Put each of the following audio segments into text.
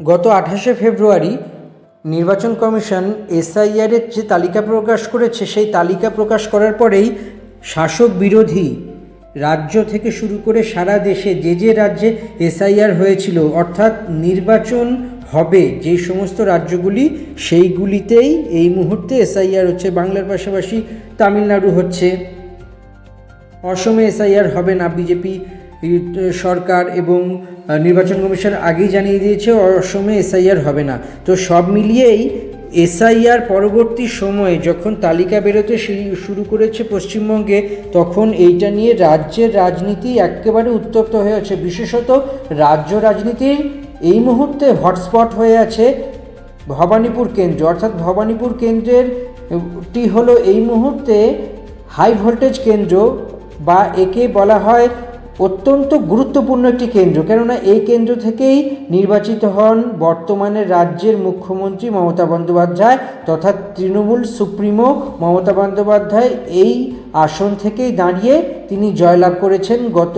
গত 28শে ফেব্রুয়ারি নির্বাচন কমিশন এসআইআরের যে তালিকা প্রকাশ করেছে, সেই তালিকা প্রকাশ করার পরেই শাসক বিরোধী রাজ্য থেকে শুরু করে সারা দেশে যে রাজ্যে এসআইআর হয়েছিল, অর্থাৎ নির্বাচন হবে যে সমস্ত রাজ্যগুলি, সেইগুলিতেই এই মুহূর্তে এসআইআর হচ্ছে। বাংলার পাশাপাশি তামিলনাড়ু হচ্ছে, অসমে এসআইআর হবে না। বিজেপি সরকার এবং নির্বাচন কমিশন আগেই জানিয়ে দিয়েছে অসমে এসআইআর হবে না। তো সব মিলিয়েই এসআইআর পরবর্তী সময়ে যখন তালিকা বেরোতে শুরু করেছে পশ্চিমবঙ্গে, তখন এইটা নিয়ে রাজ্যের রাজনীতি একেবারে উত্তপ্ত হয়ে আছে। বিশেষত রাজ্য রাজনীতির এই মুহূর্তে হটস্পট হয়ে আছে ভবানীপুর কেন্দ্র, অর্থাৎ ভবানীপুর কেন্দ্রেরটি হলো এই মুহূর্তে হাই ভোল্টেজ কেন্দ্র, বা একে বলা হয় অত্যন্ত গুরুত্বপূর্ণ একটি কেন্দ্র। কেননা এই কেন্দ্র থেকেই নির্বাচিত হন বর্তমানে রাজ্যের মুখ্যমন্ত্রী মমতা বন্দ্যোপাধ্যায় তথা তৃণমূল সুপ্রিমো মমতা বন্দ্যোপাধ্যায়। এই আসন থেকেই দাঁড়িয়ে তিনি জয়লাভ করেছেন গত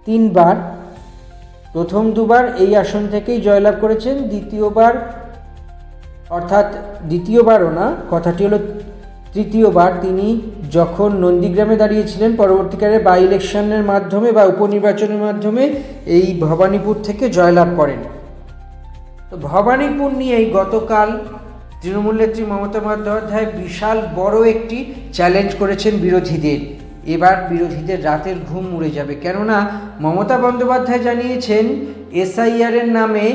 3 বার। প্রথম 2 বার এই আসন থেকেই জয়লাভ করেছেন, দ্বিতীয়বারও না, কথাটি হলো তৃতীয়বার তিনি যখন নন্দীগ্রামে দাঁড়িয়েছিলেন, পরবর্তীকালে বাই ইলেকশনের মাধ্যমে বা উপনির্বাচনের মাধ্যমে এই ভবানীপুর থেকে জয়লাভ করেন। তো ভবানীপুর নিয়েই গতকাল তৃণমূল নেত্রী মমতা বন্দ্যোপাধ্যায় বিশাল বড় একটি চ্যালেঞ্জ করেছেন বিরোধীদের। এবার বিরোধীদের রাতের ঘুম উড়ে যাবে, কেননা মমতা বন্দ্যোপাধ্যায় জানিয়েছেন এসআইআরের নামে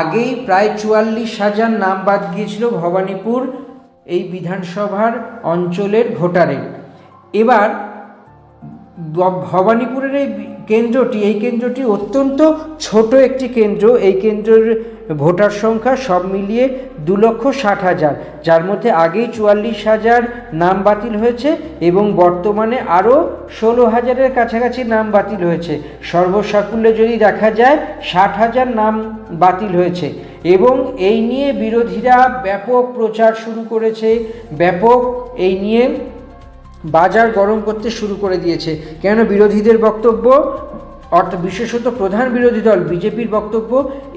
আগেই প্রায় 44,000 নাম বাদ গিয়েছিল ভবানীপুর এই বিধানসভার অঞ্চলের ভোটারের। এবার ভবানীপুরের এই কেন্দ্রটি অত্যন্ত ছোট একটি কেন্দ্র। এই কেন্দ্রের ভোটার সংখ্যা সব মিলিয়ে 2,60,000, যার মধ্যে আগেই 44,000 নাম বাতিল হয়েছে এবং বর্তমানে আরও 16,000-এর কাছাকাছি নাম বাতিল হয়েছে। সর্বসাকুল্যে যদি দেখা যায় 60,000 নাম বাতিল হয়েছে। এবং এই নিয়ে বিরোধীরা ব্যাপক প্রচার শুরু করেছে, ব্যাপক এই নিয়ে বাজার গরম করতে শুরু করে দিয়েছে। কেন বিরোধীদের বক্তব্য, অর্থাৎ বিশেষত প্রধান বিরোধী দল বিজেপির বক্তব্য,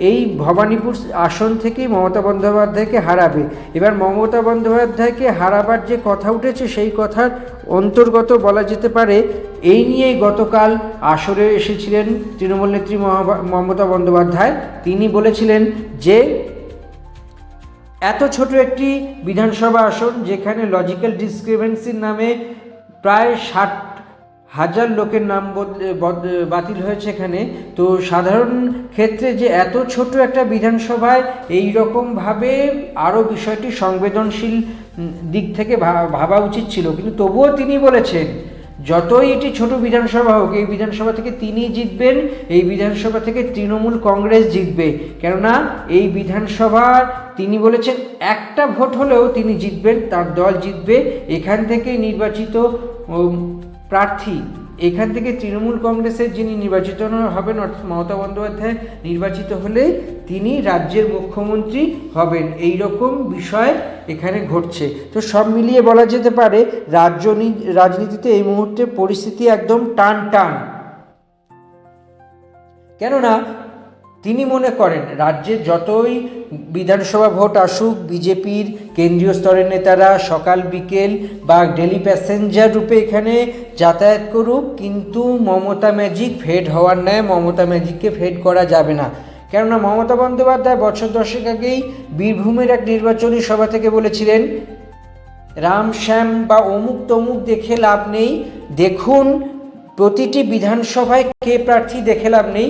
এই ভবানীপুর আসন থেকেই মমতা বন্দ্যোপাধ্যায়কে হারাবে। এবার মমতা বন্দ্যোপাধ্যায়কে হারাবার যে কথা উঠেছে, সেই কথার অন্তর্গত বলা যেতে পারে এই নিয়েই গতকাল আসরে এসেছিলেন তৃণমূল নেত্রী মমতা বন্দ্যোপাধ্যায়। তিনি বলেছিলেন যে এত ছোট একটি বিধানসভা আসন, যেখানে লজিক্যাল ডিসক্রিপেন্সির নামে প্রায় 60,000 লোকের নাম বাতিল হয়েছে এখানে, তো সাধারণ ক্ষেত্রে যে এত ছোট একটা বিধানসভায় এই রকমভাবে আরও বিষয়টি সংবেদনশীল দিক থেকে ভাবা উচিত ছিল। কিন্তু তবুও তিনি বলেছেন যতই এটি ছোট বিধানসভা হোক, এই বিধানসভা থেকে তিনি জিতবেন, এই বিধানসভা থেকে তৃণমূল কংগ্রেস জিতবে। কেননা এই বিধানসভা তিনি বলেছেন একটা ভোট হলেও তিনি জিতবেন, তার দল জিতবে। এখান থেকে নির্বাচিত প্রার্থী, এখান থেকে তৃণমূল কংগ্রেসের যিনি নির্বাচিত হবেন, অর্থাৎ মমতা বন্দ্যোপাধ্যায় নির্বাচিত হলে তিনি রাজ্যের মুখ্যমন্ত্রী হবেন। এই রকম বিষয় এখানে ঘটছে। তো সব মিলিয়ে বলা যেতে পারে রাজনীতিতে এই মুহূর্তে পরিস্থিতি একদম টান। কেননা তিনি মনে করেন রাজ্যে যতই বিধানসভা ভোট আসুক, বিজেপির কেন্দ্রীয় স্তরের নেতারা সকাল বিকেল বা ডেলি প্যাসেঞ্জার রূপে এখানে যাতায়াত করুক, কিন্তু মমতা ম্যাজিক ফেড হওয়ার ন্যায় মমতা ম্যাজিককে ফেড করা যাবে না। কেননা মমতা বন্দ্যোপাধ্যায় বছর 10 আগেই বীরভূমের এক নির্বাচনী সভা থেকে বলেছিলেন রাম শ্যাম বা অমুক তমুক দেখে লাভ নেই, দেখুন প্রতিটি বিধানসভায় কে প্রার্থী দেখে লাভ নেই,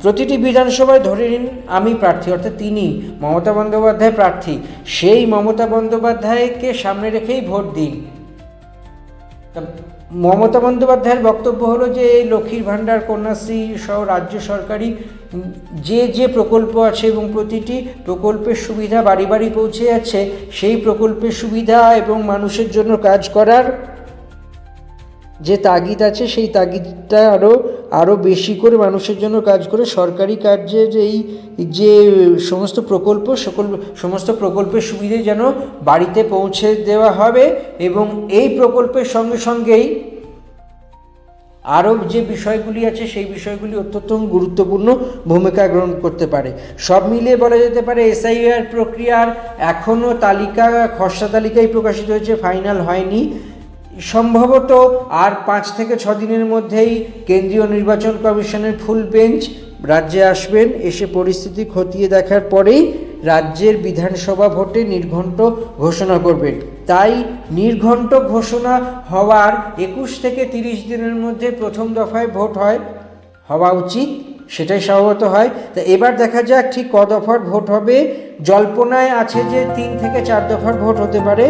প্রতিটি বিধানসভায় ধরে নিন আমি প্রার্থী, অর্থাৎ তিনি মমতা বন্দ্যোপাধ্যায় প্রার্থী, সেই মমতা বন্দ্যোপাধ্যায়কে সামনে রেখেই ভোট দিন। মমতা বন্দ্যোপাধ্যায়ের বক্তব্য হলো যে লক্ষ্মীর ভাণ্ডার, কন্যাশ্রী সহ রাজ্য সরকারি যে প্রকল্প আছে এবং প্রতিটি প্রকল্পের সুবিধা বাড়ি বাড়ি পৌঁছে যাচ্ছে, সেই প্রকল্পের সুবিধা এবং মানুষের জন্য কাজ করার যে তাগিদ আছে, সেই তাগিদটা আরও বেশি করে মানুষের জন্য কাজ করে সরকারি কার্যের এই যে সমস্ত প্রকল্পের সুবিধে যেন বাড়িতে পৌঁছে দেওয়া হবে। এবং এই প্রকল্পের সঙ্গে সঙ্গেই আরও যে বিষয়গুলি আছে সেই বিষয়গুলি অত্যন্ত গুরুত্বপূর্ণ ভূমিকা গ্রহণ করতে পারে। সব মিলিয়ে বলা যেতে পারে এসআইআর প্রক্রিয়ার এখনও তালিকা, খসড়া তালিকাই প্রকাশিত হয়েছে, ফাইনাল হয়নি। সম্ভবত আর 5 থেকে 6 দিনের মধ্যেই কেন্দ্রীয় নির্বাচন কমিশনের ফুল বেঞ্চ রাজ্যে আসবেন, এসে পরিস্থিতি খতিয়ে দেখার পরেই রাজ্যের বিধানসভা ভোটে নির্ঘণ্ট ঘোষণা করবেন। তাই নির্ঘণ্ট ঘোষণা হওয়ার 21 থেকে 30 দিনের মধ্যে প্রথম দফায় ভোট হওয়া উচিত, সেটাই স্বাভাবিক হয়। তা এবার দেখা যাক ঠিক ক দফার ভোট হবে। জল্পনায় আছে যে 3 থেকে 4 দফার ভোট হতে পারে।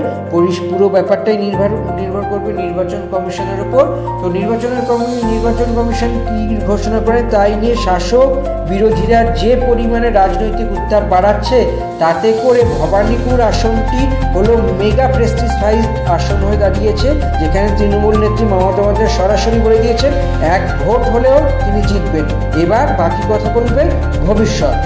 পুরো ব্যাপারটাই নির্ভর করবে নির্বাচন কমিশনের উপর। তো নির্বাচন কমিশন কী ঘোষণা করে তাই নিয়ে শাসক বিরোধীরা যে পরিমাণে রাজনৈতিক উত্তাপ বাড়াচ্ছে, তাতে করে ভবানীপুর আসনটি হলো মেগা প্রেস্টিজফাইড আসন হয়ে দাঁড়িয়েছে, যেখানে তৃণমূল নেত্রী মমতা বন্দ্যোপাধ্যায় সরাসরি বলে দিয়েছেন 1 ভোট হলেও তিনি জিতবেন। এবার বাকি কথা বলবে ভবিষ্যৎ।